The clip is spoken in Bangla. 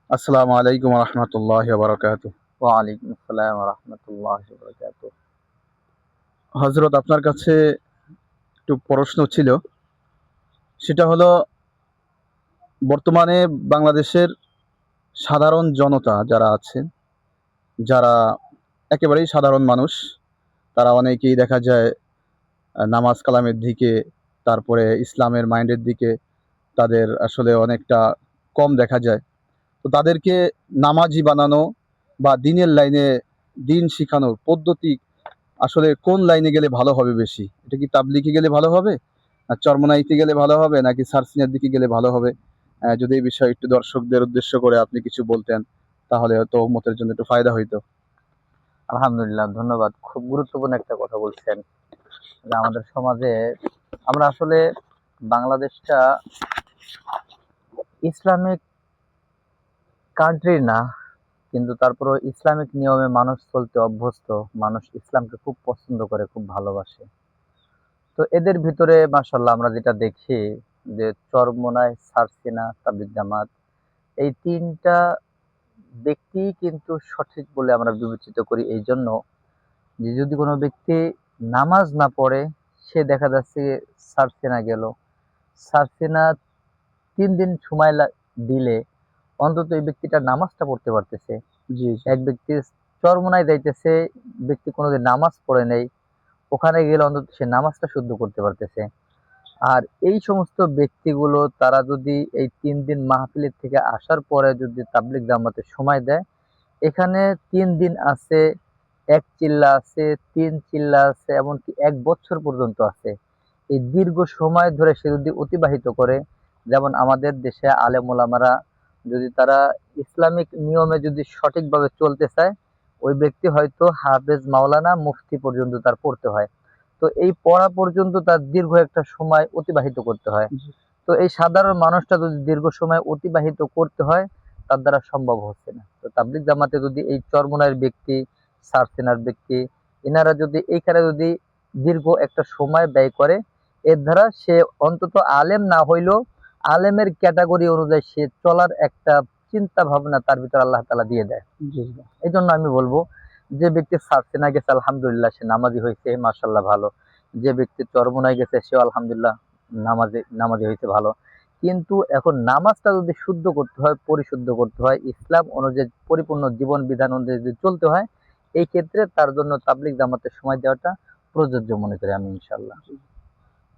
আসসালামু আলাইকুম রহমতুল্লাহ বারকাতুহ। ওয়ালাইকুম আসসালাম রহমতুল্লাহ বরকাতুহ। হজরত, আপনার কাছে একটু প্রশ্ন ছিল। সেটা হলো, বর্তমানে বাংলাদেশের সাধারণ জনতা যারা আছেন, যারা একেবারেই সাধারণ মানুষ, তারা অনেকেই দেখা যায় নামাজ কালামের দিকে, তারপরে ইসলামের মাইন্ডের দিকে তাদের আসলে অনেকটা কম দেখা যায়। তো তাদেরকে নামাজি বানানো বা দিনের লাইনে দিন শিখানোর পদ্ধতি আসলে কোন লাইনে গেলে ভালো হবে বেশি? এটা কি তাবলিগে গেলে ভালো হবে, আর চরমোনাইতে গেলে ভালো হবে, নাকি সার্সিনার দিকে গেলে ভালো হবে? যদি এই বিষয়ে একটু দর্শকদের উদ্দেশ্য করে আপনি কিছু বলতেন, তাহলে হয়তো উম্মতের জন্য একটু ফায়দা হইতো। আলহামদুলিল্লাহ, ধন্যবাদ। খুব গুরুত্বপূর্ণ একটা কথা বলছেন যে আমাদের সমাজে আমরা আসলে বাংলাদেশটা ইসলামিক কান্ট্রি না, কিন্তু তারপরও ইসলামিক নিয়মে মানুষ চলতে অভ্যস্ত। মানুষ ইসলামকে খুব পছন্দ করে, খুব ভালোবাসে। তো এদের ভিতরে মাশাআল্লাহ আমরা যেটা দেখি যে চরমোনাই, সারসিনা, তাবলিগ জামাত, এই তিনটা ব্যক্তি কিন্তু সঠিক বলে আমরা বিবেচিত করি। এই জন্য যে যদি কোনো ব্যক্তি নামাজ না পড়ে, সে দেখা যাচ্ছে সারসিনা গেল, সারসিনা ৩ দিন সময় দিলে অন্তত এই ব্যক্তিটা নামাজটা পড়তে পারতেছে। জি, জি। এক ব্যক্তি চরমোনাই যাইতেছে, ব্যক্তি কোনোদিন নামাজ পড়ে নেই, ওখানে গেলে অন্তত সে নামাজটা শুদ্ধ করতে পারতেছে। আর এই সমস্ত ব্যক্তিগুলো তারা যদি এই ৩ দিন মাহফিলের থেকে আসার পরে যদি তাবলিগ জামাতে সময় দেয়, এখানে ৩ দিন আছে, এক চিল্লা আছে, ৩ চিল্লা আছে, এমনকি ১ বছর পর্যন্ত আছে। এই দীর্ঘ সময় ধরে সে যদি অতিবাহিত করে, যেমন আমাদের দেশে আলেম ওলামারা যদি তারা ইসলামিক নিয়মে যদি সঠিকভাবে চলতে চায়, ওই ব্যক্তি হয়তো হাফেজ, মাওলানা, মুফতি পর্যন্ত তার পড়তে হয়। তো এই পড়া পর্যন্ত তার দীর্ঘ একটা সময় অতিবাহিত করতে হয়। জি। তো এই সাধারণ মানুষটা যদি দীর্ঘ সময় অতিবাহিত করতে হয়, তার দ্বারা সম্ভব হচ্ছে না। তো তাবলিগ জামাতে যদি এই চরমোনাইয়ের ব্যক্তি, সারসিনার ব্যক্তি, এনারা যদি এইখানে যদি দীর্ঘ একটা সময় ব্যয় করে, এর দ্বারা সে অন্তত আলেম না হইলেও আলেমের ক্যাটাগরি অনুযায়ী সে চলার একটা চিন্তা ভাবনা তার ভিতর আল্লাহ তাআলা দিয়ে দেয়। জি। এই জন্য আমি বলবো, যে ব্যক্তি সারসিনা গেছে আলহামদুলিল্লাহ সে নামাজি হয়েছে, মাশাআল্লাহ ভালো। যে ব্যক্তি চরমোনাই গেছে সেও আলহামদুলিল্লাহ নামাজি নামাজি হয়েছে, ভালো। কিন্তু এখন নামাজটা যদি শুদ্ধ করতে হয়, পরিশুদ্ধ করতে হয়, ইসলাম অনুযায়ী পরিপূর্ণ জীবন বিধান অনুযায়ী যদি চলতে হয়, এই ক্ষেত্রে তার জন্য তাবলিগ জামাতের সময় দেওয়াটা প্রযোজ্য মনে করি আমি, ইনশাআল্লাহ।